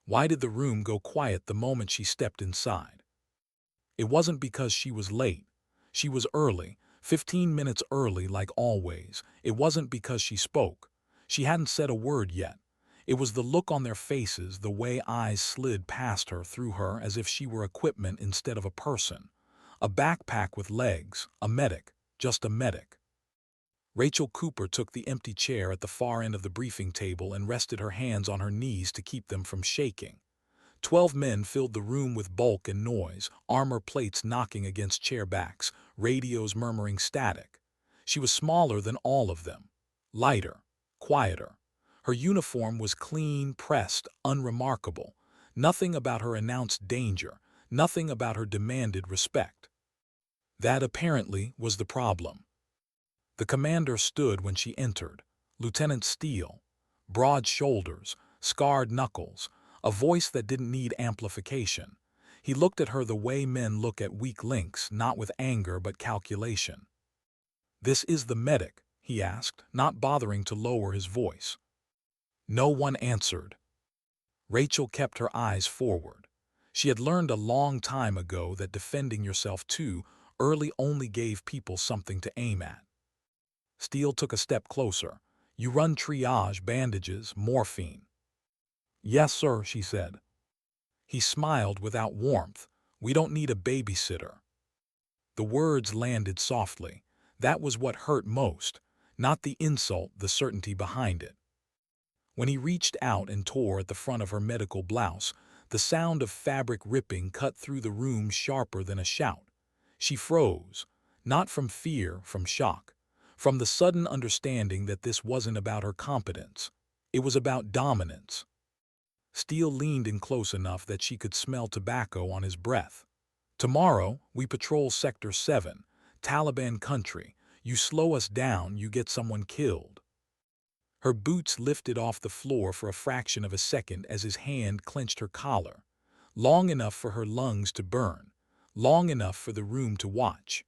Why did the room go quiet the moment she stepped inside? It wasn't because she was late. She was early, 15 minutes early like always. It wasn't because she spoke. She hadn't said a word yet. It was the look on their faces, the way eyes slid past her, through her, as if she were equipment instead of a person. A backpack with legs, a medic, just a medic. Rachel Cooper took the empty chair at the far end of the briefing table and rested her hands on her knees to keep them from shaking. 12 men filled the room with bulk and noise, armor plates knocking against chair backs, radios murmuring static. She was smaller than all of them, lighter, quieter. Her uniform was clean, pressed, unremarkable. Nothing about her announced danger, nothing about her demanded respect. That apparently was the problem. The commander stood when she entered, Lieutenant Steele, broad shoulders, scarred knuckles, a voice that didn't need amplification. He looked at her the way men look at weak links, not with anger but calculation. "This is the medic?" he asked, not bothering to lower his voice. No one answered. Rachel kept her eyes forward. She had learned a long time ago that defending yourself too early only gave people something to aim at. Steele took a step closer. "You run triage, bandages, morphine." "Yes, sir," she said. He smiled without warmth. "We don't need a babysitter." The words landed softly. That was what hurt most, not the insult, the certainty behind it. When he reached out and tore at the front of her medical blouse, the sound of fabric ripping cut through the room sharper than a shout. She froze, not from fear, from shock, from the sudden understanding that this wasn't about her competence. It was about dominance. Steele leaned in close enough that she could smell tobacco on his breath. "Tomorrow, we patrol Sector 7, Taliban country. You slow us down, you get someone killed." Her boots lifted off the floor for a fraction of a second as his hand clenched her collar, long enough for her lungs to burn, long enough for the room to watch.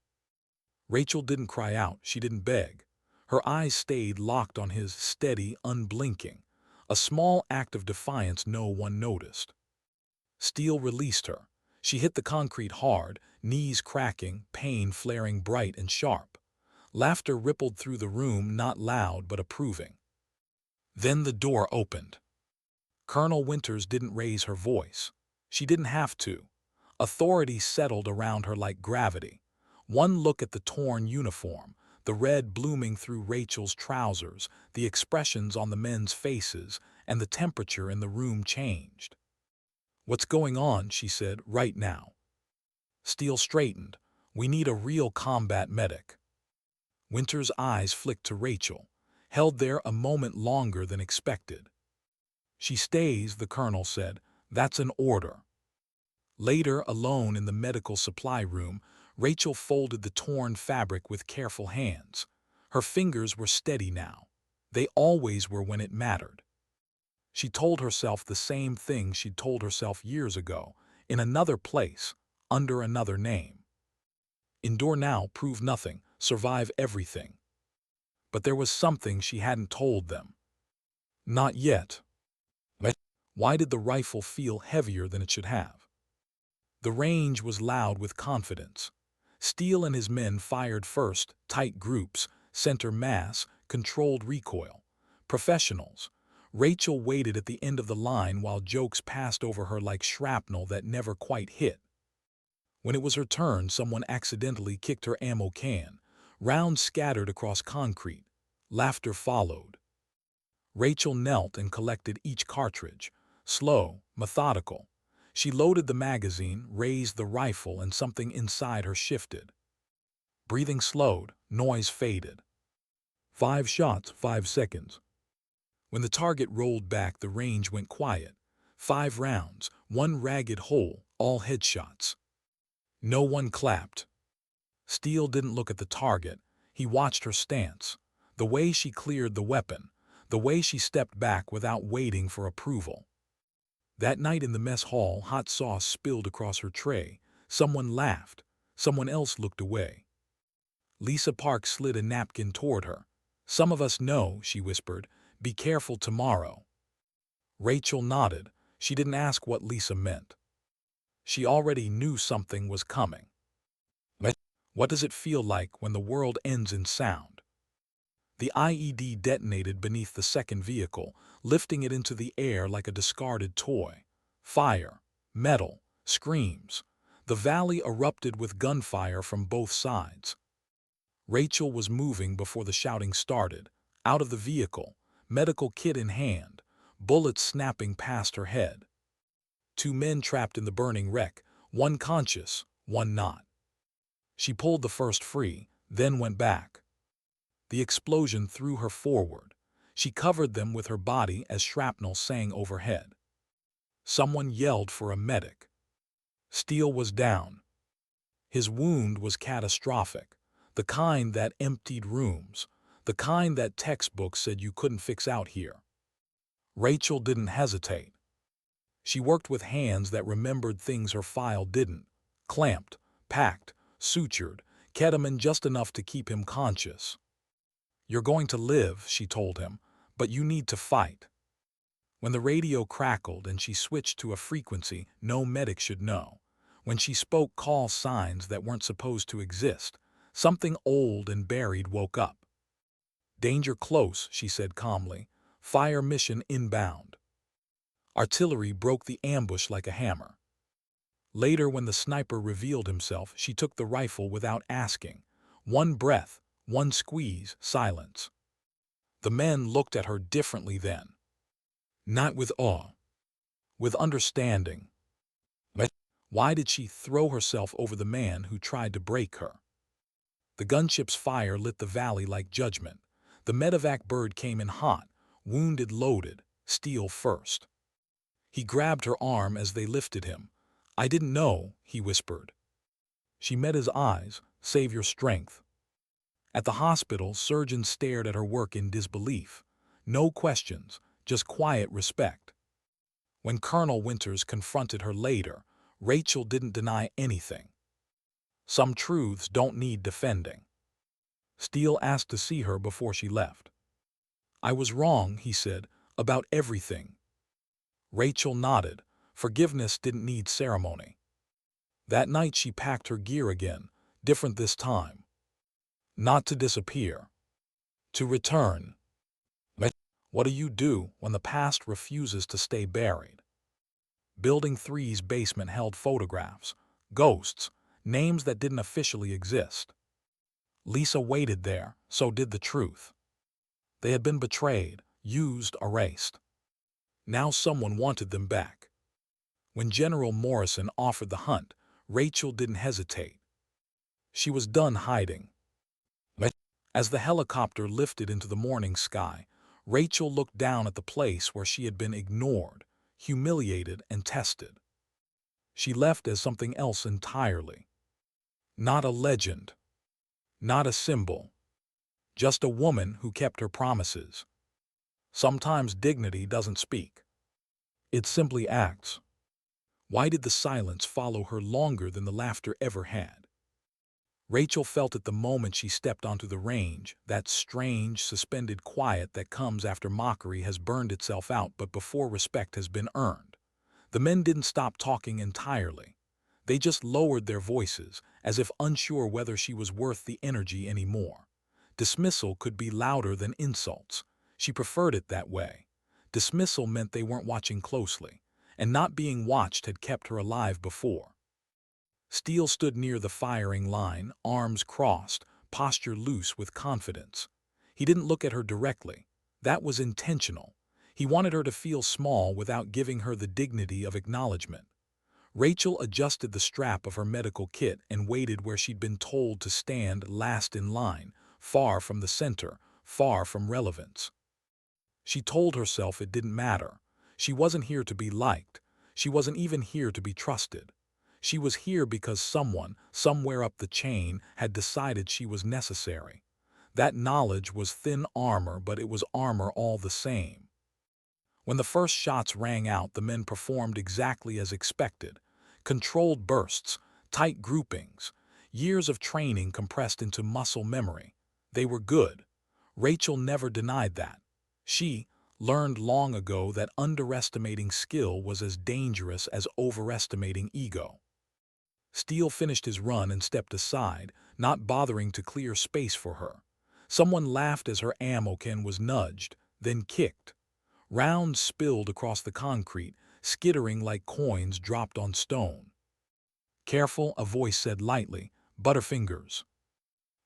Rachel didn't cry out, she didn't beg. Her eyes stayed locked on his, steady, unblinking, a small act of defiance no one noticed. Steele released her. She hit the concrete hard, knees cracking, pain flaring bright and sharp. Laughter rippled through the room, not loud but approving. Then the door opened. Colonel Winters didn't raise her voice. She didn't have to. Authority settled around her like gravity. One look at the torn uniform, the red blooming through Rachel's trousers, the expressions on the men's faces, and the temperature in the room changed. "What's going on?" she said, "right now." Steele straightened. "We need a real combat medic." Winter's eyes flicked to Rachel, held there a moment longer than expected. "She stays," the colonel said. "That's an order." Later, alone in the medical supply room, Rachel folded the torn fabric with careful hands. Her fingers were steady now. They always were when it mattered. She told herself the same thing she'd told herself years ago, in another place, under another name. Endure now, prove nothing, survive everything. But there was something she hadn't told them. Not yet. Why did the rifle feel heavier than it should have? The range was loud with confidence. Steele and his men fired first, tight groups, center mass, controlled recoil. Professionals. Rachel waited at the end of the line while jokes passed over her like shrapnel that never quite hit. When it was her turn, someone accidentally kicked her ammo can. Rounds scattered across concrete. Laughter followed. Rachel knelt and collected each cartridge. Slow, methodical. She loaded the magazine, raised the rifle, and something inside her shifted. Breathing slowed, noise faded. 5 shots, 5 seconds. When the target rolled back, the range went quiet. 5 rounds, 1 ragged hole, all headshots. No one clapped. Steele didn't look at the target. He watched her stance, the way she cleared the weapon, the way she stepped back without waiting for approval. That night in the mess hall, hot sauce spilled across her tray. Someone laughed. Someone else looked away. Lisa Park slid a napkin toward her. "Some of us know," she whispered. "Be careful tomorrow." Rachel nodded. She didn't ask what Lisa meant. She already knew something was coming. What does it feel like when the world ends in sound? The IED detonated beneath the second vehicle, lifting it into the air like a discarded toy. Fire, metal, screams. The valley erupted with gunfire from both sides. Rachel was moving before the shouting started, out of the vehicle, medical kit in hand, bullets snapping past her head. Two men trapped in the burning wreck, one conscious, one not. She pulled the first free, then went back. The explosion threw her forward. She covered them with her body as shrapnel sang overhead. Someone yelled for a medic. Steele was down. His wound was catastrophic, the kind that emptied rooms, the kind that textbooks said you couldn't fix out here. Rachel didn't hesitate. She worked with hands that remembered things her file didn't. Clamped, packed, sutured, ketamine just enough to keep him conscious. "You're going to live," she told him, "but you need to fight." When the radio crackled and she switched to a frequency no medic should know, when she spoke call signs that weren't supposed to exist, something old and buried woke up. "Danger close," she said calmly. "Fire mission inbound." Artillery broke the ambush like a hammer. Later, when the sniper revealed himself, she took the rifle without asking. One breath, one squeeze, silence. The men looked at her differently then. Not with awe, with understanding. But why did she throw herself over the man who tried to break her? The gunship's fire lit the valley like judgment. The medevac bird came in hot, wounded, loaded, Steele first. He grabbed her arm as they lifted him. "I didn't know," he whispered. She met his eyes. "Save your strength." At the hospital, surgeons stared at her work in disbelief. No questions, just quiet respect. When Colonel Winters confronted her later, Rachel didn't deny anything. Some truths don't need defending. Steele asked to see her before she left. "I was wrong," he said, "about everything." Rachel nodded. Forgiveness didn't need ceremony. That night she packed her gear again, different this time. Not to disappear. To return. What do you do when the past refuses to stay buried? Building 3's basement held photographs, ghosts, names that didn't officially exist. Lisa waited there, so did the truth. They had been betrayed, used, erased. Now someone wanted them back. When General Morrison offered the hunt, Rachel didn't hesitate. She was done hiding. As the helicopter lifted into the morning sky, Rachel looked down at the place where she had been ignored, humiliated, and tested. She left as something else entirely. Not a legend. Not a symbol. Just a woman who kept her promises. Sometimes dignity doesn't speak. It simply acts. Why did the silence follow her longer than the laughter ever had? Rachel felt it the moment she stepped onto the range, that strange, suspended quiet that comes after mockery has burned itself out but before respect has been earned. The men didn't stop talking entirely. They just lowered their voices, as if unsure whether she was worth the energy anymore. Dismissal could be louder than insults. She preferred it that way. Dismissal meant they weren't watching closely, and not being watched had kept her alive before. Steele stood near the firing line, arms crossed, posture loose with confidence. He didn't look at her directly. That was intentional. He wanted her to feel small without giving her the dignity of acknowledgement. Rachel adjusted the strap of her medical kit and waited where she'd been told to stand last in line, far from the center, far from relevance. She told herself it didn't matter. She wasn't here to be liked. She wasn't even here to be trusted. She was here because someone, somewhere up the chain, had decided she was necessary. That knowledge was thin armor, but it was armor all the same. When the first shots rang out, the men performed exactly as expected. Controlled bursts, tight groupings, years of training compressed into muscle memory. They were good. Rachel never denied that. She, learned long ago that underestimating skill was as dangerous as overestimating ego. Steele finished his run and stepped aside, not bothering to clear space for her. Someone laughed as her ammo can was nudged, then kicked. Rounds spilled across the concrete, skittering like coins dropped on stone. "Careful," a voice said lightly. "Butterfingers."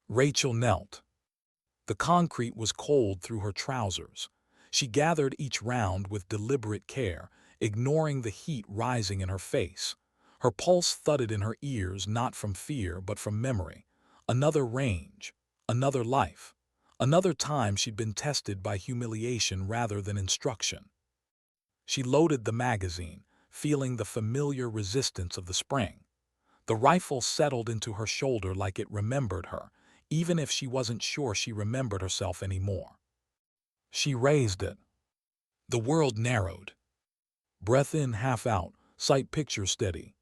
Rachel knelt. The concrete was cold through her trousers. She gathered each round with deliberate care, ignoring the heat rising in her face. Her pulse thudded in her ears, not from fear but from memory. Another range, another life, another time she'd been tested by humiliation rather than instruction. She loaded the magazine, feeling the familiar resistance of the spring. The rifle settled into her shoulder like it remembered her, even if she wasn't sure she remembered herself anymore. She raised it. The world narrowed. Breath in, half out, sight picture steady.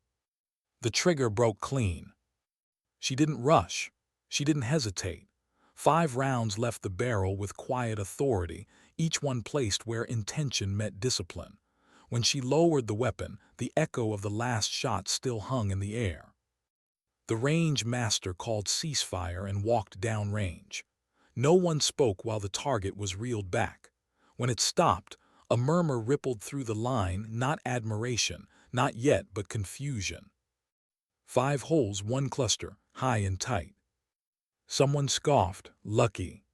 The trigger broke clean. She didn't rush. She didn't hesitate. 5 rounds left the barrel with quiet authority, each one placed where intention met discipline. When she lowered the weapon, the echo of the last shot still hung in the air. The range master called ceasefire and walked downrange. No one spoke while the target was reeled back. When it stopped, a murmur rippled through the line, not admiration, not yet, but confusion. 5 holes, 1 cluster, high and tight. Someone scoffed, "Lucky."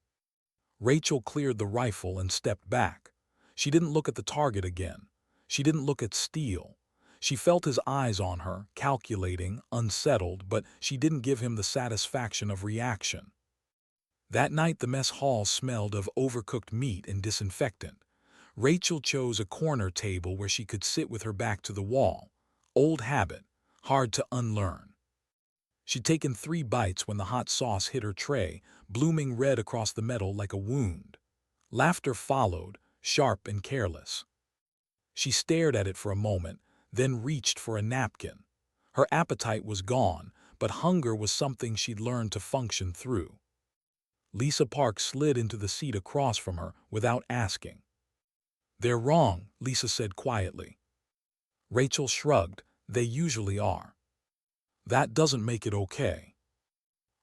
Rachel cleared the rifle and stepped back. She didn't look at the target again. She didn't look at Steele. She felt his eyes on her, calculating, unsettled, but she didn't give him the satisfaction of reaction. That night the mess hall smelled of overcooked meat and disinfectant. Rachel chose a corner table where she could sit with her back to the wall. Old habit, hard to unlearn. She'd taken 3 bites when the hot sauce hit her tray, blooming red across the metal like a wound. Laughter followed, sharp and careless. She stared at it for a moment, then reached for a napkin. Her appetite was gone, but hunger was something she'd learned to function through. Lisa Park slid into the seat across from her without asking. "They're wrong," Lisa said quietly. Rachel shrugged. "They usually are." "That doesn't make it okay."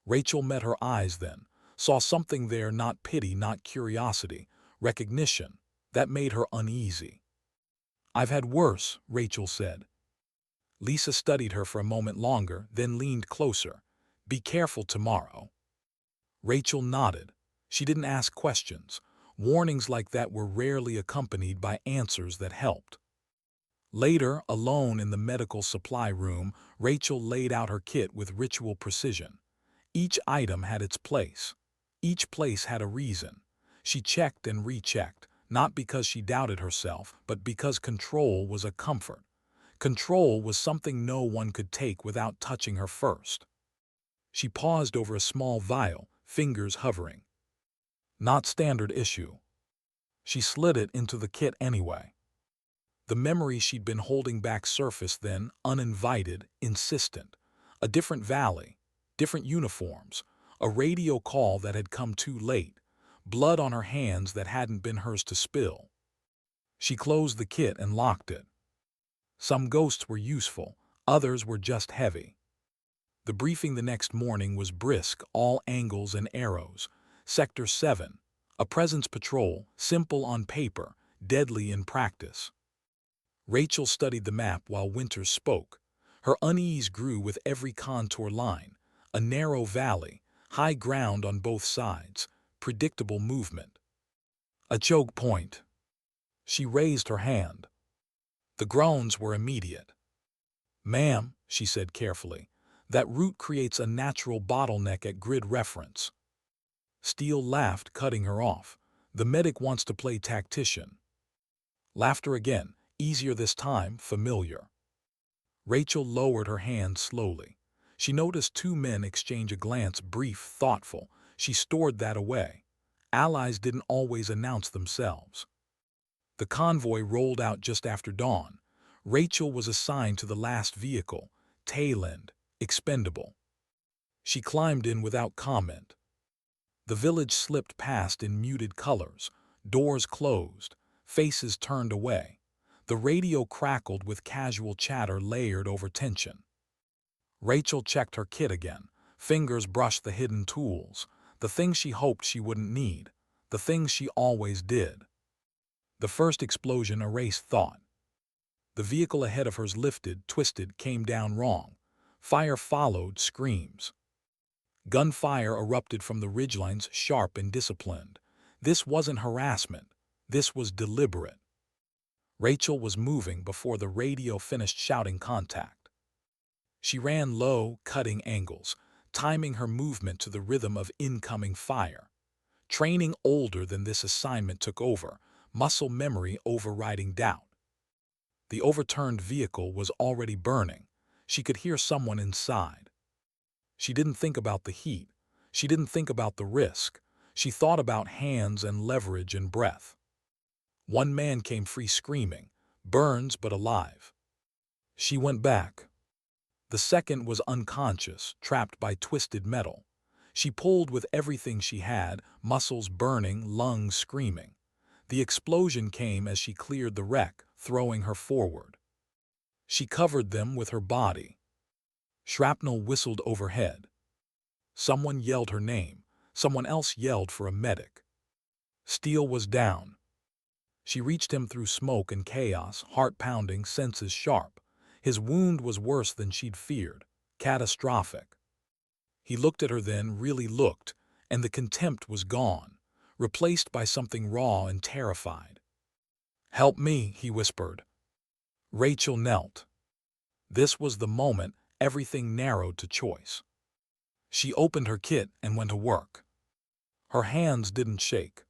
Rachel met her eyes then, saw something there, not pity, not curiosity, recognition, that made her uneasy. "I've had worse," Rachel said. Lisa studied her for a moment longer, then leaned closer. "Be careful tomorrow." Rachel nodded. She didn't ask questions. Warnings like that were rarely accompanied by answers that helped. Later, alone in the medical supply room, Rachel laid out her kit with ritual precision. Each item had its place. Each place had a reason. She checked and rechecked, not because she doubted herself, but because control was a comfort. Control was something no one could take without touching her first. She paused over a small vial, fingers hovering. Not standard issue. She slid it into the kit anyway. The memory she'd been holding back surfaced then, uninvited, insistent. A different valley, different uniforms, a radio call that had come too late, blood on her hands that hadn't been hers to spill. She closed the kit and locked it. Some ghosts were useful, others were just heavy. The briefing the next morning was brisk, all angles and arrows. Sector 7, a presence patrol, simple on paper, deadly in practice. Rachel studied the map while Winters spoke. Her unease grew with every contour line. A narrow valley, high ground on both sides, predictable movement. A choke point. She raised her hand. The groans were immediate. "Ma'am," she said carefully, "that route creates a natural bottleneck at grid reference." Steele laughed, cutting her off. "The medic wants to play tactician." Laughter again, easier this time, familiar. Rachel lowered her hand slowly. She noticed 2 men exchange a glance, brief, thoughtful. She stored that away. Allies didn't always announce themselves. The convoy rolled out just after dawn. Rachel was assigned to the last vehicle, tail end, expendable. She climbed in without comment. The village slipped past in muted colors, doors closed, Faces turned away. The radio crackled with casual chatter layered over tension. Rachel checked her kit again. Fingers brushed the hidden tools, the things she hoped she wouldn't need, the things she always did. The first explosion erased thought. The vehicle ahead of hers lifted, twisted, came down wrong. Fire followed, screams. Gunfire erupted from the ridgelines, sharp and disciplined. This wasn't harassment. This was deliberate. Rachel was moving before the radio finished shouting contact. She ran low, cutting angles, timing her movement to the rhythm of incoming fire. Training older than this assignment took over, muscle memory overriding doubt. The overturned vehicle was already burning. She could hear someone inside. She didn't think about the heat. She didn't think about the risk. She thought about hands and leverage and breath. One man came free screaming, burns but alive. She went back. The second was unconscious, trapped by twisted metal. She pulled with everything she had, muscles burning, lungs screaming. The explosion came as she cleared the wreck, throwing her forward. She covered them with her body. Shrapnel whistled overhead. Someone yelled her name. Someone else yelled for a medic. Steele was down. She reached him through smoke and chaos, heart pounding, senses sharp. His wound was worse than she'd feared, catastrophic. He looked at her then, really looked, and the contempt was gone, replaced by something raw and terrified. "Help me," he whispered. Rachel knelt. This was the moment everything narrowed to choice. She opened her kit and went to work. Her hands didn't shake.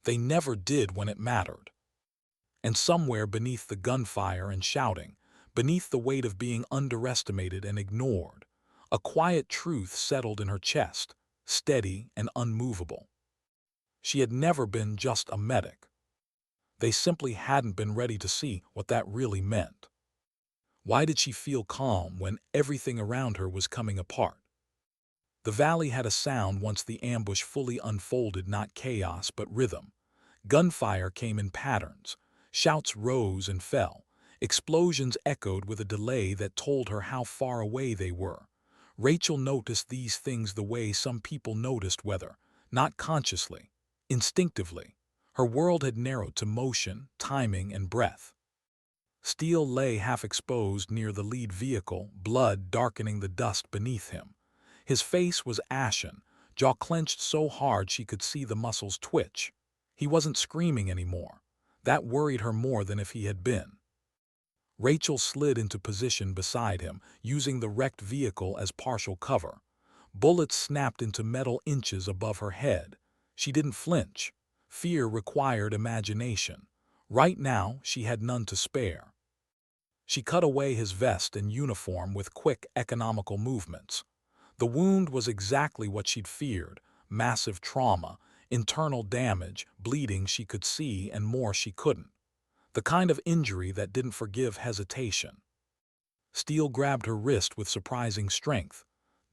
They never did when it mattered. And somewhere beneath the gunfire and shouting, beneath the weight of being underestimated and ignored, a quiet truth settled in her chest, steady and unmovable. She had never been just a medic. They simply hadn't been ready to see what that really meant. Why did she feel calm when everything around her was coming apart? The valley had a sound once the ambush fully unfolded, not chaos but rhythm. Gunfire came in patterns. Shouts rose and fell. Explosions echoed with a delay that told her how far away they were. Rachel noticed these things the way some people noticed weather, not consciously, instinctively. Her world had narrowed to motion, timing, and breath. Steele lay half-exposed near the lead vehicle, blood darkening the dust beneath him. His face was ashen, jaw clenched so hard she could see the muscles twitch. He wasn't screaming anymore. That worried her more than if he had been. Rachel slid into position beside him, using the wrecked vehicle as partial cover. Bullets snapped into metal inches above her head. She didn't flinch. Fear required imagination. Right now, she had none to spare. She cut away his vest and uniform with quick, economical movements. The wound was exactly what she'd feared: massive trauma, internal damage, bleeding she could see and more she couldn't. The kind of injury that didn't forgive hesitation. Steele grabbed her wrist with surprising strength.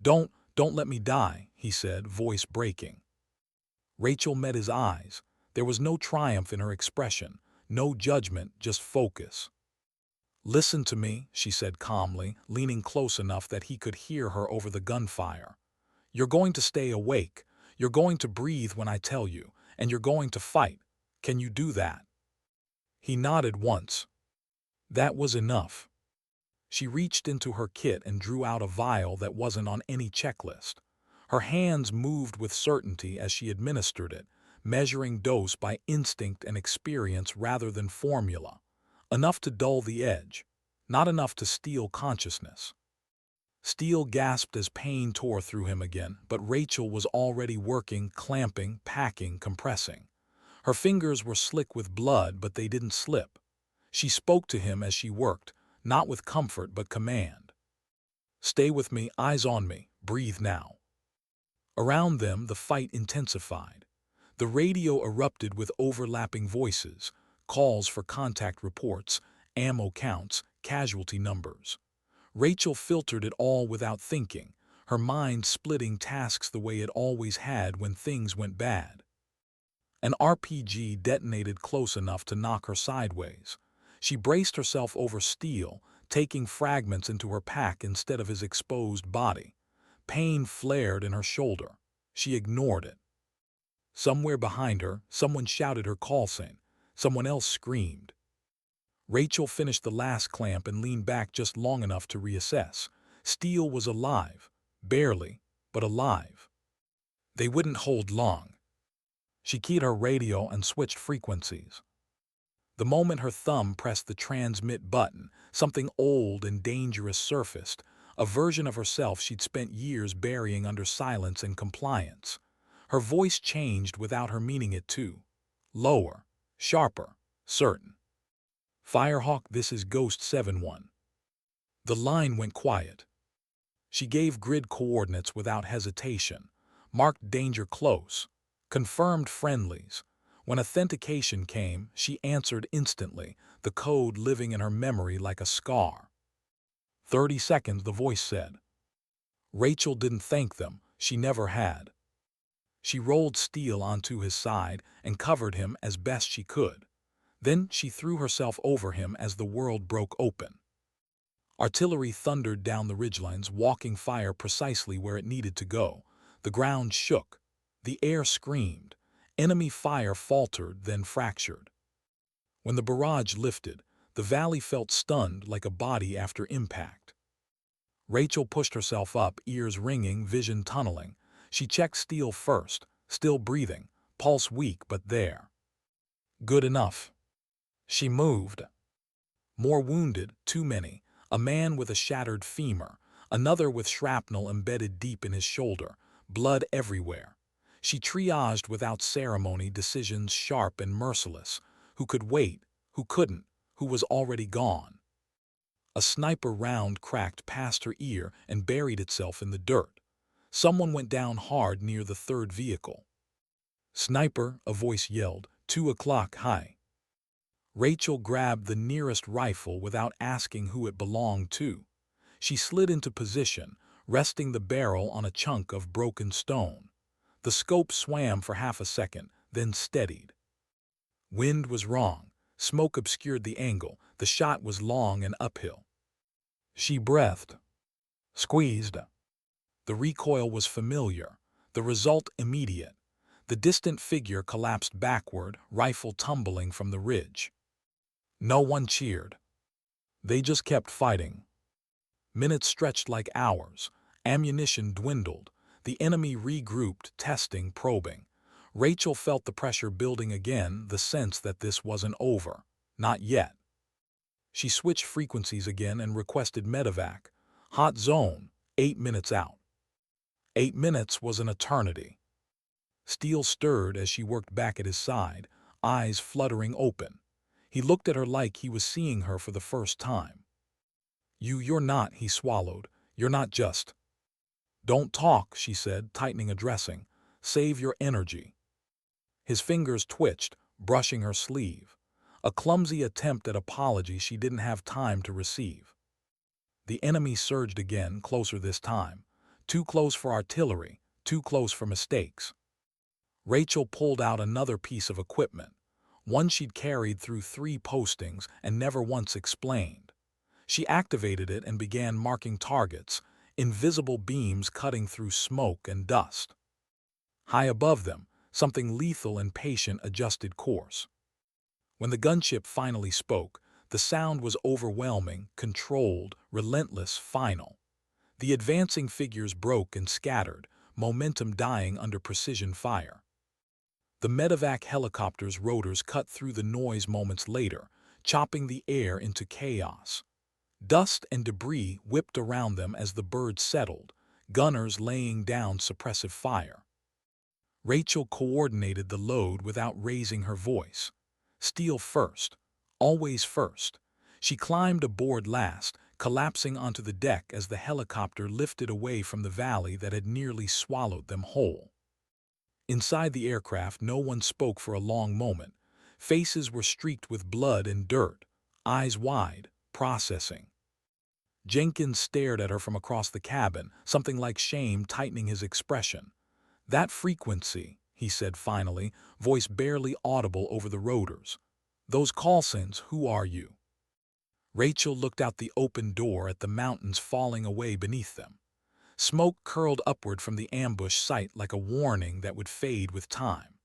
Don't let me die," he said, voice breaking. Rachel met his eyes. There was no triumph in her expression, no judgment, just focus. "Listen to me," she said calmly, leaning close enough that he could hear her over the gunfire. "You're going to stay awake. You're going to breathe when I tell you, and you're going to fight. Can you do that?" He nodded once. That was enough. She reached into her kit and drew out a vial that wasn't on any checklist. Her hands moved with certainty as she administered it, measuring dose by instinct and experience rather than formula. Enough to dull the edge, not enough to steal consciousness. Steele gasped as pain tore through him again, but Rachel was already working, clamping, packing, compressing. Her fingers were slick with blood, but they didn't slip. She spoke to him as she worked, not with comfort but command. "Stay with me, eyes on me, breathe now." Around them, the fight intensified. The radio erupted with overlapping voices, calls for contact reports, ammo counts, casualty numbers. Rachel filtered it all without thinking, her mind splitting tasks the way it always had when things went bad. An RPG detonated close enough to knock her sideways. She braced herself over Steele, taking fragments into her pack instead of his exposed body. Pain flared in her shoulder. She ignored it. Somewhere behind her, someone shouted her call sign. Someone else screamed. Rachel finished the last clamp and leaned back just long enough to reassess. Steele was alive. Barely, but alive. They wouldn't hold long. She keyed her radio and switched frequencies. The moment her thumb pressed the transmit button, something old and dangerous surfaced, a version of herself she'd spent years burying under silence and compliance. Her voice changed without her meaning it to. Lower, sharper, certain. "Firehawk, this is Ghost 7-1. The line went quiet. She gave grid coordinates without hesitation, marked danger close, confirmed friendlies. When authentication came, she answered instantly, the code living in her memory like a scar. 30 seconds, the voice said. Rachel didn't thank them. She never had. She rolled Steele onto his side and covered him as best she could. Then she threw herself over him as the world broke open. Artillery thundered down the ridgelines, walking fire precisely where it needed to go. The ground shook. The air screamed. Enemy fire faltered, then fractured. When the barrage lifted, the valley felt stunned like a body after impact. Rachel pushed herself up, ears ringing, vision tunneling. She checked Steele first, still breathing, pulse weak but there. Good enough. She moved. More wounded, too many. A man with a shattered femur, another with shrapnel embedded deep in his shoulder, blood everywhere. She triaged without ceremony, decisions sharp and merciless. Who could wait, who couldn't, who was already gone. A sniper round cracked past her ear and buried itself in the dirt. Someone went down hard near the third vehicle. "Sniper," a voice yelled, 2 o'clock high. Rachel grabbed the nearest rifle without asking who it belonged to. She slid into position, resting the barrel on a chunk of broken stone. The scope swam for half a second, then steadied. Wind was wrong. Smoke obscured the angle. The shot was long and uphill. She breathed. Squeezed. The recoil was familiar. The result immediate. The distant figure collapsed backward, rifle tumbling from the ridge. No one cheered. They just kept fighting. Minutes stretched like hours. Ammunition dwindled. The enemy regrouped, testing, probing. Rachel felt the pressure building again, the sense that this wasn't over. Not yet. She switched frequencies again and requested medevac. Hot zone, 8 minutes out. 8 minutes was an eternity. Steele stirred as she worked back at his side, eyes fluttering open. He looked at her like he was seeing her for the first time. You're not, he swallowed. You're not just. Don't talk, she said, tightening a dressing. Save your energy. His fingers twitched, brushing her sleeve. A clumsy attempt at apology she didn't have time to receive. The enemy surged again, closer this time. Too close for artillery, too close for mistakes. Rachel pulled out another piece of equipment, one she'd carried through 3 postings and never once explained. She activated it and began marking targets, invisible beams cutting through smoke and dust. High above them, something lethal and patient adjusted course. When the gunship finally spoke, the sound was overwhelming, controlled, relentless, final. The advancing figures broke and scattered, momentum dying under precision fire. The medevac helicopter's rotors cut through the noise moments later, chopping the air into chaos. Dust and debris whipped around them as the birds settled, gunners laying down suppressive fire. Rachel coordinated the load without raising her voice. Steele first, always first. She climbed aboard last, collapsing onto the deck as the helicopter lifted away from the valley that had nearly swallowed them whole. Inside the aircraft, no one spoke for a long moment. Faces were streaked with blood and dirt, eyes wide, processing. Jenkins stared at her from across the cabin, something like shame tightening his expression. That frequency, he said finally, voice barely audible over the rotors. "Those call signs, who are you?" Rachel looked out the open door at the mountains falling away beneath them. Smoke curled upward from the ambush site like a warning that would fade with time.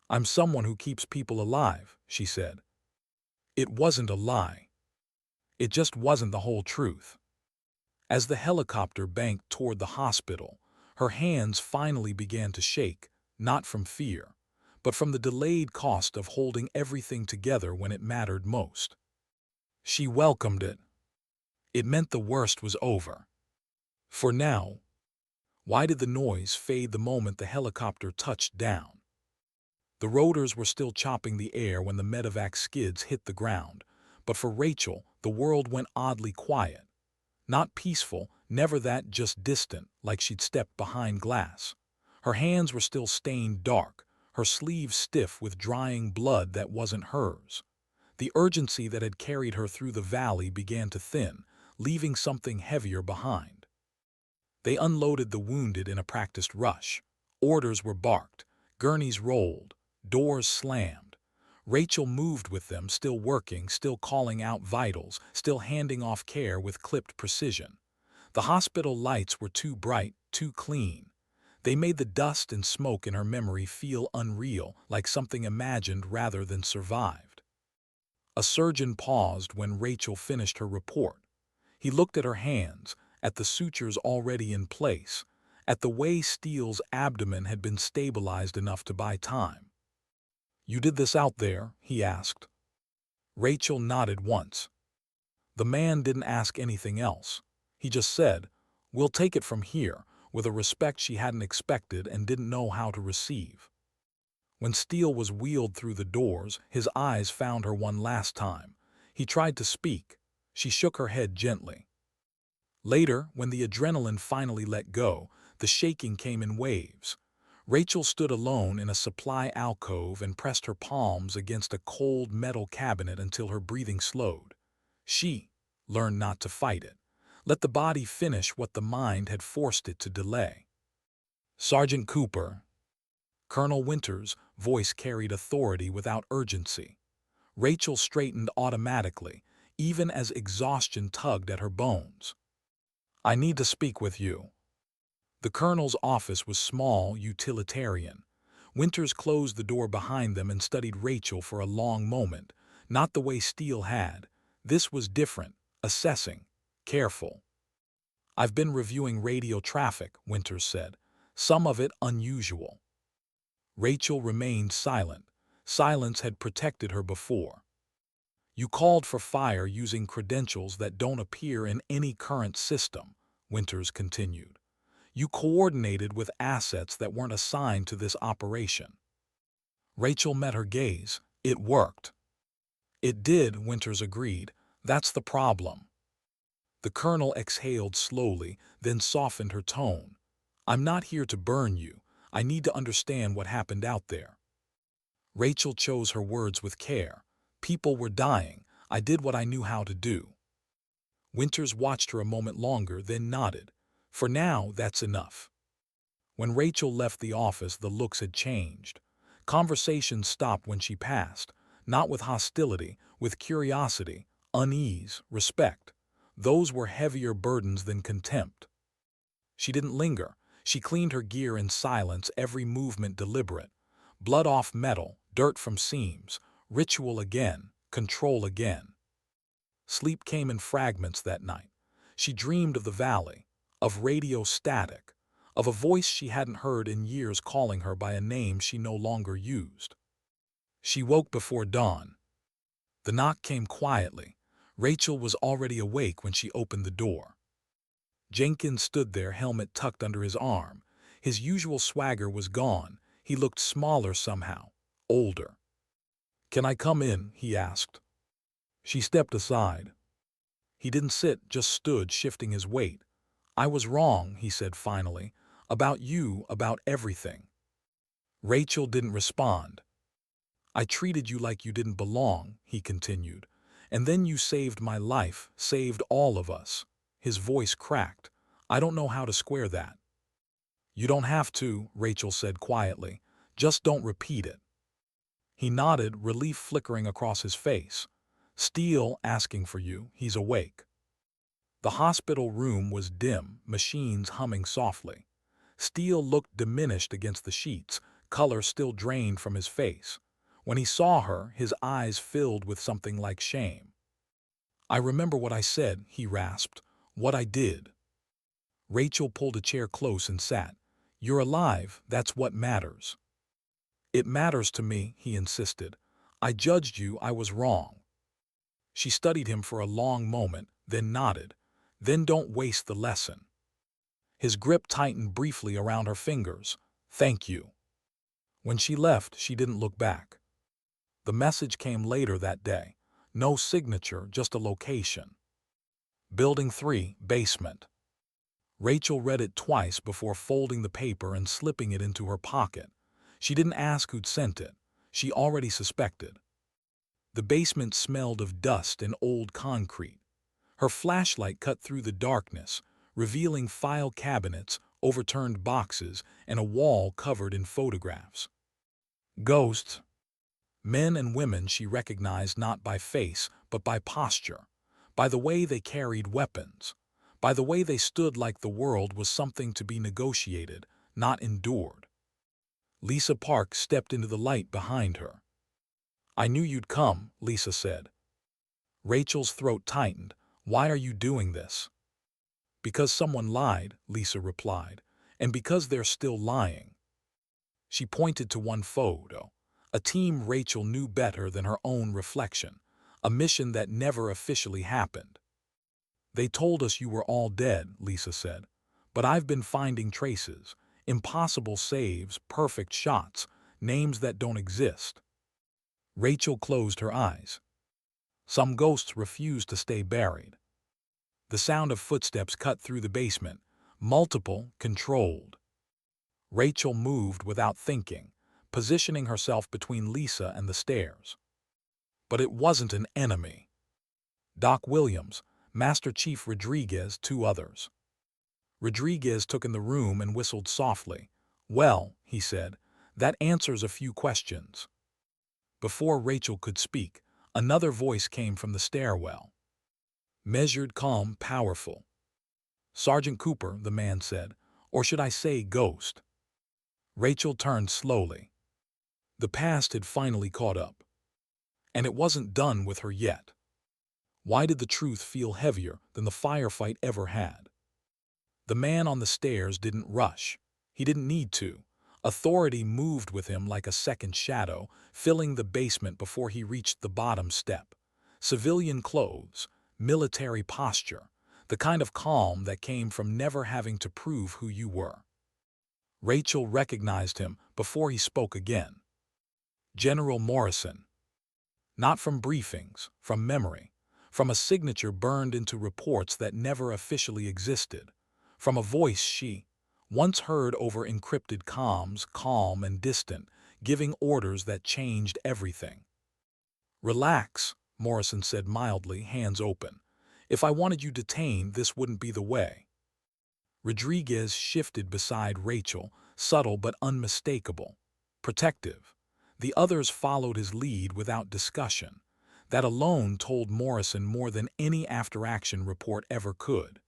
"I'm someone who keeps people alive," she said. It wasn't a lie. It just wasn't the whole truth. As the helicopter banked toward the hospital, her hands finally began to shake, not from fear, but from the delayed cost of holding everything together when it mattered most. She welcomed it. It meant the worst was over. For now. Why did the noise fade the moment the helicopter touched down? The rotors were still chopping the air when the medevac skids hit the ground, but for Rachel, the world went oddly quiet. Not peaceful, never that, just distant, like she'd stepped behind glass. Her hands were still stained dark, her sleeves stiff with drying blood that wasn't hers. The urgency that had carried her through the valley began to thin, leaving something heavier behind. They unloaded the wounded in a practiced rush. Orders were barked, gurneys rolled, doors slammed. Rachel moved with them, still working, still calling out vitals, still handing off care with clipped precision. The hospital lights were too bright, too clean. They made the dust and smoke in her memory feel unreal, like something imagined rather than survived. A surgeon paused when Rachel finished her report. He looked at her hands, at the sutures already in place, at the way Steele's abdomen had been stabilized enough to buy time. "You did this out there?" he asked. Rachel nodded once. The man didn't ask anything else. He just said, "We'll take it from here," with a respect she hadn't expected and didn't know how to receive. When Steele was wheeled through the doors, his eyes found her one last time. He tried to speak. She shook her head gently. Later, when the adrenaline finally let go, the shaking came in waves. Rachel stood alone in a supply alcove and pressed her palms against a cold metal cabinet until her breathing slowed. She learned not to fight it. Let the body finish what the mind had forced it to delay. "Sergeant Cooper." Colonel Winter's voice carried authority without urgency. Rachel straightened automatically, even as exhaustion tugged at her bones. "I need to speak with you." The colonel's office was small, utilitarian. Winters closed the door behind them and studied Rachel for a long moment, not the way Steele had. This was different, assessing, careful. "I've been reviewing radio traffic," Winters said, "some of it unusual." Rachel remained silent. Silence had protected her before. "You called for fire using credentials that don't appear in any current system," Winters continued. "You coordinated with assets that weren't assigned to this operation." Rachel met her gaze. "It worked." "It did," Winters agreed. "That's the problem." The colonel exhaled slowly, then softened her tone. "I'm not here to burn you. I need to understand what happened out there." Rachel chose her words with care. "People were dying. I did what I knew how to do." Winters watched her a moment longer, then nodded. "For now, that's enough." When Rachel left the office, the looks had changed. Conversation stopped when she passed, not with hostility, with curiosity, unease, respect. Those were heavier burdens than contempt. She didn't linger. She cleaned her gear in silence, every movement deliberate. Blood off metal, dirt from seams, ritual again, control again. Sleep came in fragments that night. She dreamed of the valley, of radio static, of a voice she hadn't heard in years calling her by a name she no longer used. She woke before dawn. The knock came quietly. Rachel was already awake when she opened the door. Jenkins stood there, helmet tucked under his arm. His usual swagger was gone. He looked smaller somehow, older. "Can I come in?" he asked. She stepped aside. He didn't sit, just stood, shifting his weight. "I was wrong," he said finally. "About you, about everything." Rachel didn't respond. "I treated you like you didn't belong," he continued. "And then you saved my life, saved all of us." His voice cracked. "I don't know how to square that." "You don't have to," Rachel said quietly. Just don't repeat it." He nodded, relief flickering across his face. "Steele asking for you. He's awake." The hospital room was dim, machines humming softly. Steele looked diminished against the sheets, color still drained from his face. When he saw her, his eyes filled with something like shame. "I remember what I said," he rasped. "What I did." Rachel pulled a chair close and sat. "You're alive, that's what matters." "It matters to me," he insisted. "I judged you, I was wrong." She studied him for a long moment, then nodded. "Then don't waste the lesson." His grip tightened briefly around her fingers. "Thank you." When she left, she didn't look back. The message came later that day. No signature, just a location. Building 3, basement. Rachel read it twice before folding the paper and slipping it into her pocket. She didn't ask who'd sent it. She already suspected. The basement smelled of dust and old concrete. Her flashlight cut through the darkness, revealing file cabinets, overturned boxes, and a wall covered in photographs. Ghosts. Men and women she recognized not by face, but by posture, by the way they carried weapons, by the way they stood like the world was something to be negotiated, not endured. Lisa Park stepped into the light behind her. "I knew you'd come," Lisa said. Rachel's throat tightened. "Why are you doing this?" "Because someone lied," Lisa replied, "and because they're still lying." She pointed to one photo, a team Rachel knew better than her own reflection, a mission that never officially happened. "They told us you were all dead," Lisa said, "but I've been finding traces, impossible saves, perfect shots, names that don't exist." Rachel closed her eyes. Some ghosts refuse to stay buried. The sound of footsteps cut through the basement, multiple, controlled. Rachel moved without thinking, positioning herself between Lisa and the stairs. But it wasn't an enemy. Doc Williams, Master Chief Rodriguez, 2 others. Rodriguez took in the room and whistled softly. "Well," he said, "that answers a few questions." Before Rachel could speak, another voice came from the stairwell. Measured, calm, powerful. "Sergeant Cooper," the man said, "or should I say ghost?" Rachel turned slowly. The past had finally caught up. And it wasn't done with her yet. Why did the truth feel heavier than the firefight ever had? The man on the stairs didn't rush. He didn't need to. Authority moved with him like a second shadow, filling the basement before he reached the bottom step. Civilian clothes, military posture, the kind of calm that came from never having to prove who you were. Rachel recognized him before he spoke again. General Morrison. Not from briefings, from memory, from a signature burned into reports that never officially existed, from a voice she once heard over encrypted comms, calm and distant, giving orders that changed everything. "Relax," Morrison said mildly, hands open. "If I wanted you detained, this wouldn't be the way." Rodriguez shifted beside Rachel, subtle but unmistakable, protective. The others followed his lead without discussion. That alone told Morrison more than any after-action report ever could.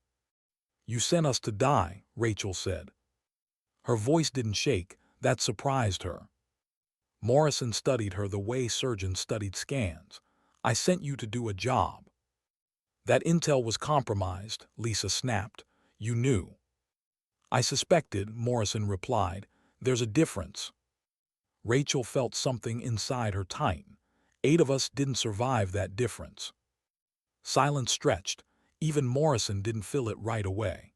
"You sent us to die," Rachel said. Her voice didn't shake. That surprised her. Morrison studied her the way surgeons studied scans. "I sent you to do a job." "That intel was compromised," Lisa snapped. "You knew." "I suspected," Morrison replied. "There's a difference." Rachel felt something inside her tighten. 8 of us didn't survive that difference. Silence stretched. Even Morrison didn't feel it right away.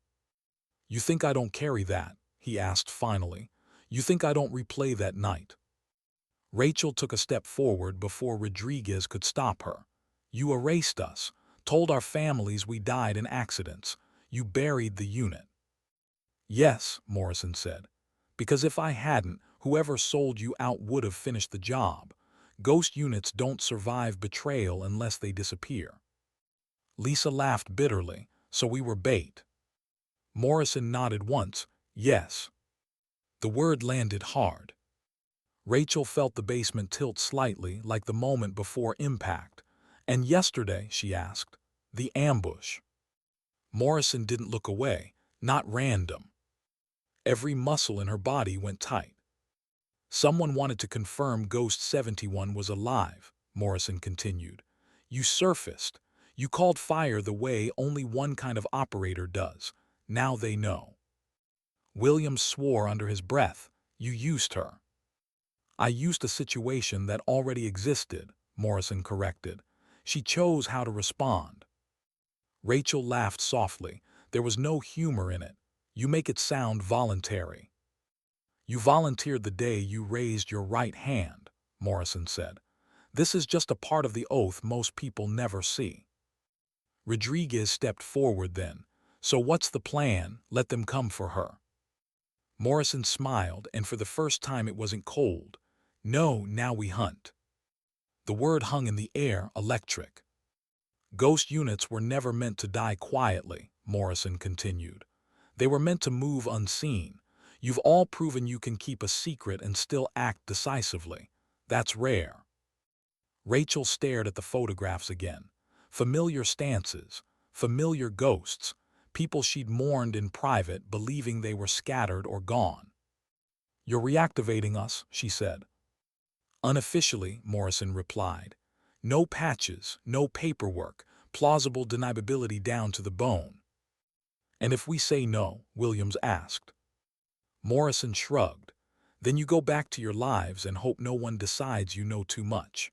"You think I don't carry that?" he asked finally. "You think I don't replay that night?" Rachel took a step forward before Rodriguez could stop her. "You erased us, told our families we died in accidents. You buried the unit." "Yes," Morrison said, "because if I hadn't, whoever sold you out would have finished the job. Ghost units don't survive betrayal unless they disappear." Lisa laughed bitterly. "So we were bait." Morrison nodded once. "Yes." The word landed hard. Rachel felt the basement tilt slightly like the moment before impact. And yesterday, she asked, the ambush. Morrison didn't look away, not random. Every muscle in her body went tight. Someone wanted to confirm Ghost 71 was alive, Morrison continued. You surfaced. You called fire the way only one kind of operator does. Now they know. Williams swore under his breath. You used her. I used a situation that already existed, Morrison corrected. She chose how to respond. Rachel laughed softly. There was no humor in it. You make it sound voluntary. You volunteered the day you raised your right hand, Morrison said. This is just a part of the oath most people never see. Rodriguez stepped forward then. So what's the plan? Let them come for her. Morrison smiled, and for the first time it wasn't cold. No, now we hunt. The word hung in the air, electric. Ghost units were never meant to die quietly, Morrison continued. They were meant to move unseen. You've all proven you can keep a secret and still act decisively. That's rare. Rachel stared at the photographs again. Familiar stances, familiar ghosts, people she'd mourned in private believing they were scattered or gone. You're reactivating us, she said. Unofficially, Morrison replied. No patches, no paperwork, plausible deniability down to the bone. And if we say no, Williams asked. Morrison shrugged. Then you go back to your lives and hope no one decides you know too much.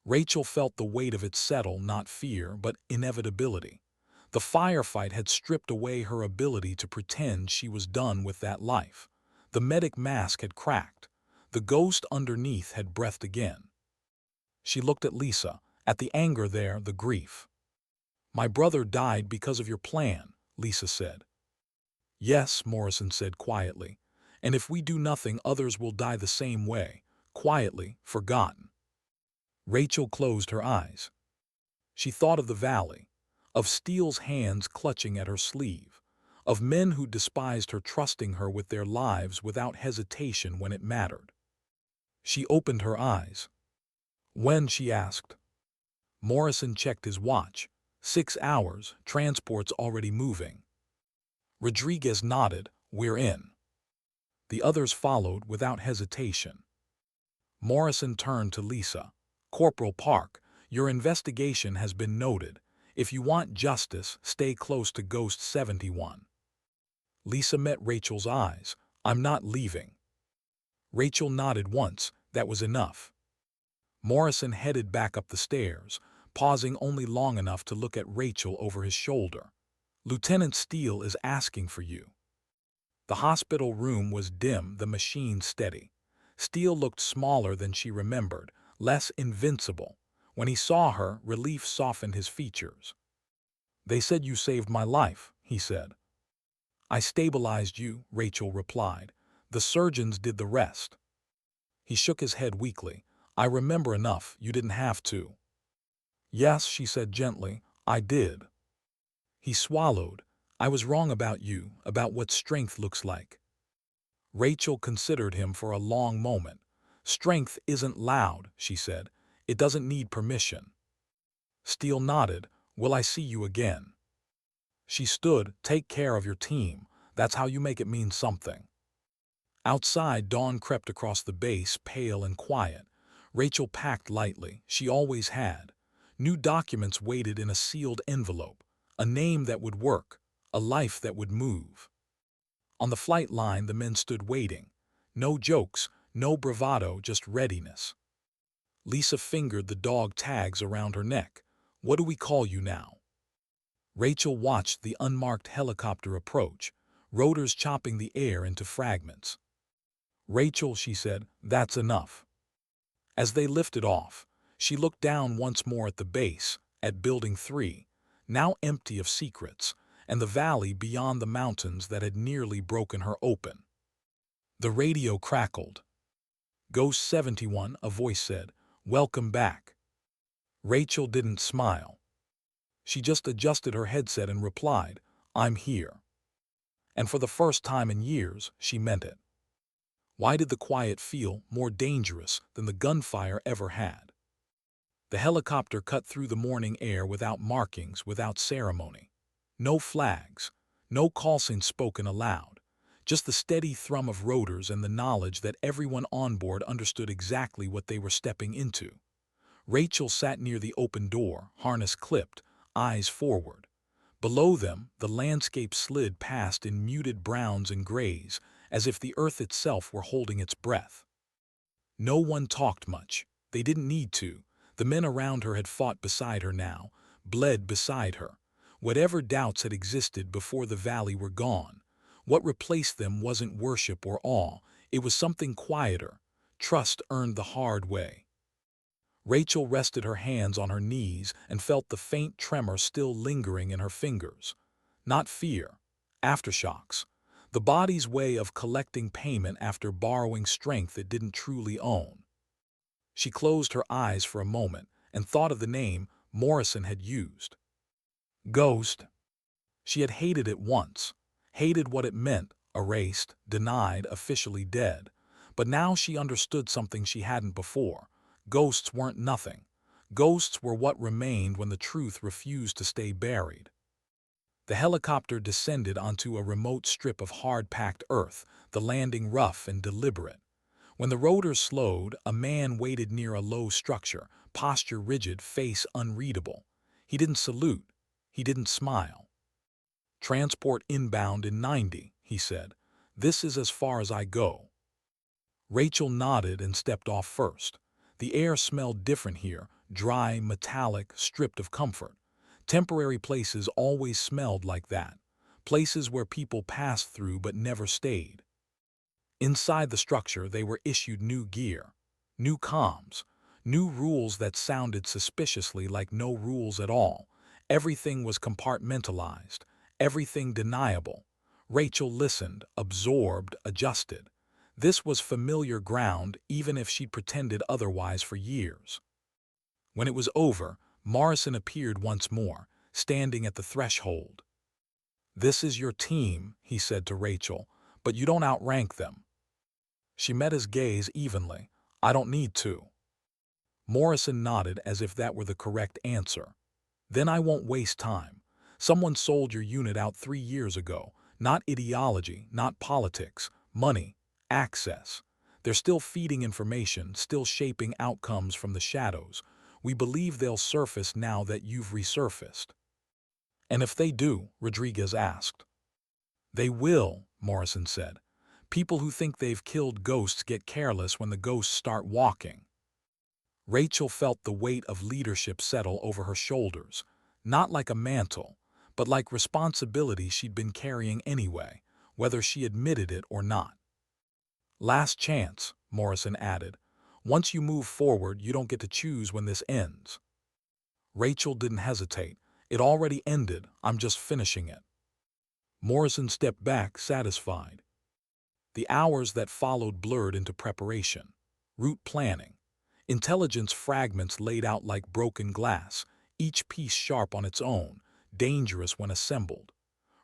Rachel felt the weight of it settle, not fear, but inevitability. The firefight had stripped away her ability to pretend she was done with that life. The medic mask had cracked. The ghost underneath had breathed again. She looked at Lisa, at the anger there, the grief. My brother died because of your plan, Lisa said. Yes, Morrison said quietly. And if we do nothing, others will die the same way, quietly, forgotten. Rachel closed her eyes. She thought of the valley, of Steele's hands clutching at her sleeve, of men who despised her trusting her with their lives without hesitation when it mattered. She opened her eyes. When, she asked. Morrison checked his watch. 6 hours, transport's already moving. Rodriguez nodded. We're in. The others followed without hesitation. Morrison turned to Lisa. Corporal Park, your investigation has been noted. If you want justice, stay close to Ghost 71. Lisa met Rachel's eyes. I'm not leaving. Rachel nodded once. That was enough. Morrison headed back up the stairs, pausing only long enough to look at Rachel over his shoulder. Lieutenant Steele is asking for you. The hospital room was dim, the machine steady. Steele looked smaller than she remembered, less invincible. When he saw her, relief softened his features. They said you saved my life, he said. I stabilized you, Rachel replied. The surgeons did the rest. He shook his head weakly. I remember enough, you didn't have to. Yes, she said gently, I did. He swallowed. I was wrong about you, about what strength looks like. Rachel considered him for a long moment. Strength isn't loud, she said. It doesn't need permission. Steele nodded. Will I see you again? She stood. Take care of your team. That's how you make it mean something. Outside, dawn crept across the base, pale and quiet. Rachel packed lightly. She always had. New documents waited in a sealed envelope. A name that would work. A life that would move. On the flight line, the men stood waiting. No jokes, no bravado, just readiness. Lisa fingered the dog tags around her neck. What do we call you now? Rachel watched the unmarked helicopter approach, rotors chopping the air into fragments. Rachel, she said, that's enough. As they lifted off, she looked down once more at the base, at Building 3, now empty of secrets, and the valley beyond the mountains that had nearly broken her open. The radio crackled. Ghost 71, a voice said, welcome back. Rachel didn't smile. She just adjusted her headset and replied, I'm here. And for the first time in years, she meant it. Why did the quiet feel more dangerous than the gunfire ever had? The helicopter cut through the morning air without markings, without ceremony. No flags, no call signs spoken aloud, just the steady thrum of rotors and the knowledge that everyone on board understood exactly what they were stepping into. Rachel sat near the open door, harness clipped, eyes forward. Below them, the landscape slid past in muted browns and grays, as if the earth itself were holding its breath. No one talked much. They didn't need to. The men around her had fought beside her now, bled beside her. Whatever doubts had existed before the valley were gone. What replaced them wasn't worship or awe, it was something quieter, trust earned the hard way. Rachel rested her hands on her knees and felt the faint tremor still lingering in her fingers. Not fear, aftershocks. The body's way of collecting payment after borrowing strength it didn't truly own. She closed her eyes for a moment and thought of the name Morrison had used. Ghost. She had hated it once, hated what it meant, erased, denied, officially dead. But now she understood something she hadn't before. Ghosts weren't nothing. Ghosts were what remained when the truth refused to stay buried. The helicopter descended onto a remote strip of hard-packed earth, the landing rough and deliberate. When the rotors slowed, a man waited near a low structure, posture rigid, face unreadable. He didn't salute. He didn't smile. "Transport inbound in 90, he said. "This is as far as I go." Rachel nodded and stepped off first. The air smelled different here, dry, metallic, stripped of comfort. Temporary places always smelled like that. Places where people passed through but never stayed. Inside the structure, they were issued new gear, new comms, new rules that sounded suspiciously like no rules at all. Everything was compartmentalized, everything deniable. Rachel listened, absorbed, adjusted. This was familiar ground, even if she'd pretended otherwise for years. When it was over, Morrison appeared once more, standing at the threshold. "This is your team," he said to Rachel, "but you don't outrank them." She met his gaze evenly. "I don't need to." Morrison nodded as if that were the correct answer. "Then I won't waste time. Someone sold your unit out 3 years ago. Not ideology, not politics, money, access. They're still feeding information, still shaping outcomes from the shadows. We believe they'll surface now that you've resurfaced." "And if they do?" Rodriguez asked. "They will," Morrison said. "People who think they've killed ghosts get careless when the ghosts start walking." Rachel felt the weight of leadership settle over her shoulders, not like a mantle, but like responsibility she'd been carrying anyway, whether she admitted it or not. "Last chance," Morrison added. "Once you move forward, you don't get to choose when this ends." Rachel didn't hesitate. "It already ended. I'm just finishing it." Morrison stepped back, satisfied. The hours that followed blurred into preparation, route planning, intelligence fragments laid out like broken glass, each piece sharp on its own, dangerous when assembled.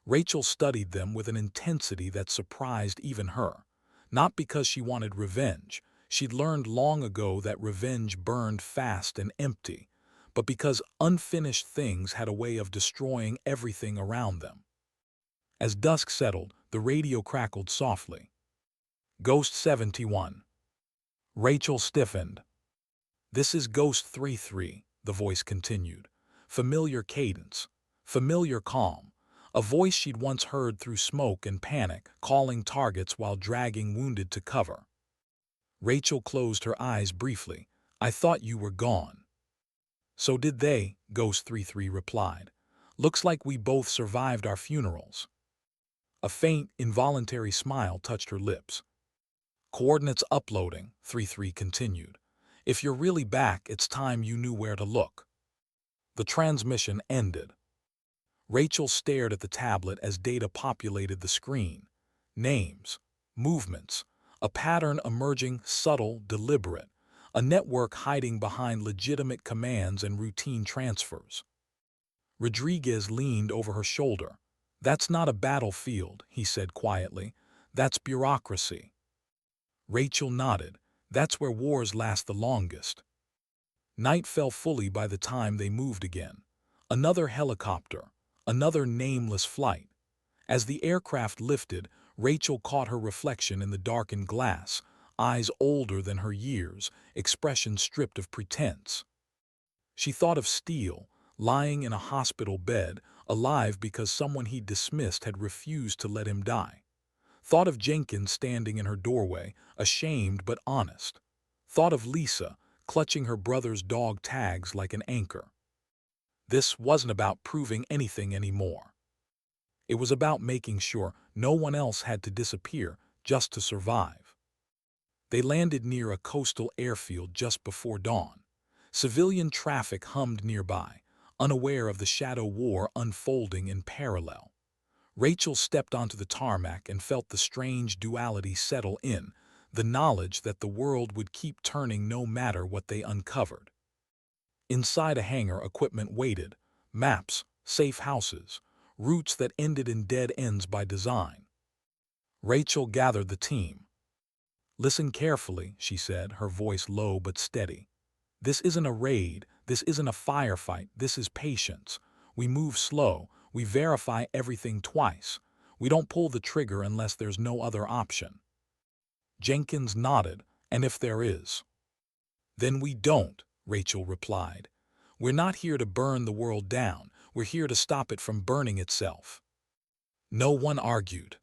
Rachel studied them with an intensity that surprised even her. Not because she wanted revenge. She'd learned long ago that revenge burned fast and empty, but because unfinished things had a way of destroying everything around them. As dusk settled, the radio crackled softly. "Ghost 71. Rachel stiffened. "This is Ghost 33, the voice continued. Familiar cadence, familiar calm, a voice she'd once heard through smoke and panic, calling targets while dragging wounded to cover. Rachel closed her eyes briefly. "I thought you were gone." "So did they," Ghost 33 replied. "Looks like we both survived our funerals." A faint, involuntary smile touched her lips. "Coordinates uploading," 33 continued. "If you're really back, it's time you knew where to look." The transmission ended. Rachel stared at the tablet as data populated the screen. Names, movements, a pattern emerging, subtle, deliberate, a network hiding behind legitimate commands and routine transfers. Rodriguez leaned over her shoulder. "That's not a battlefield," he said quietly. "That's bureaucracy." Rachel nodded. That's where wars last the longest. Night fell fully by the time they moved again. Another helicopter, another nameless flight. As the aircraft lifted, Rachel caught her reflection in the darkened glass, eyes older than her years, expression stripped of pretense. She thought of Steele, lying in a hospital bed, alive because someone he dismissed had refused to let him die. Thought of Jenkins standing in her doorway, ashamed but honest. Thought of Lisa, clutching her brother's dog tags like an anchor. This wasn't about proving anything anymore. It was about making sure no one else had to disappear just to survive. They landed near a coastal airfield just before dawn. Civilian traffic hummed nearby, unaware of the shadow war unfolding in parallel. Rachel stepped onto the tarmac and felt the strange duality settle in, the knowledge that the world would keep turning no matter what they uncovered. Inside a hangar, equipment waited, maps, safe houses, routes that ended in dead ends by design. Rachel gathered the team. "Listen carefully," she said, her voice low but steady. "This isn't a raid, this isn't a firefight, this is patience. We move slow, we verify everything twice. We don't pull the trigger unless there's no other option." Jenkins nodded. "And if there is?" "Then we don't," Rachel replied. "We're not here to burn the world down, we're here to stop it from burning itself." No one argued.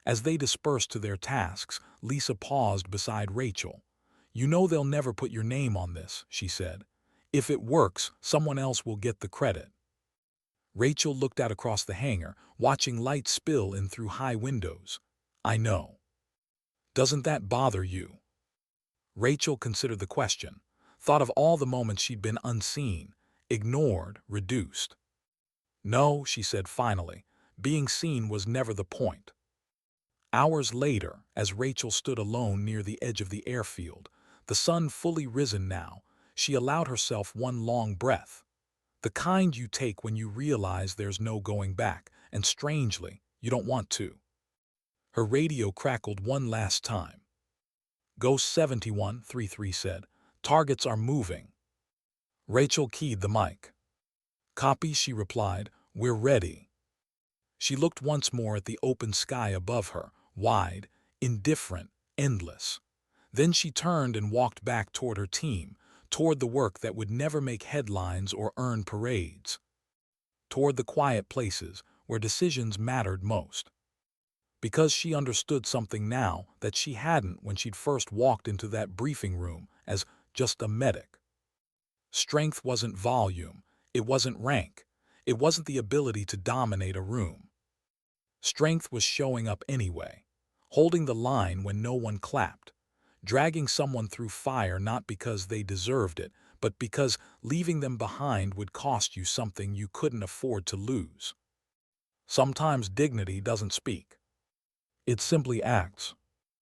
As they dispersed to their tasks, Lisa paused beside Rachel. "You know they'll never put your name on this," she said. "If it works, someone else will get the credit." Rachel looked out across the hangar, watching light spill in through high windows. "I know." "Doesn't that bother you?" Rachel considered the question, thought of all the moments she'd been unseen, ignored, reduced. "No," she said finally, "being seen was never the point." Hours later, as Rachel stood alone near the edge of the airfield, the sun fully risen now, she allowed herself one long breath. The kind you take when you realize there's no going back, and strangely, you don't want to. Her radio crackled one last time. "Ghost 7133 said, 'Targets are moving.'" Rachel keyed the mic. "Copy," she replied. "We're ready." She looked once more at the open sky above her, wide, indifferent, endless. Then she turned and walked back toward her team, toward the work that would never make headlines or earn parades. Toward the quiet places where decisions mattered most. Because she understood something now that she hadn't when she'd first walked into that briefing room as just a medic. Strength wasn't volume, it wasn't rank, it wasn't the ability to dominate a room. Strength was showing up anyway, holding the line when no one clapped, dragging someone through fire not because they deserved it, but because leaving them behind would cost you something you couldn't afford to lose. Sometimes dignity doesn't speak. It simply acts.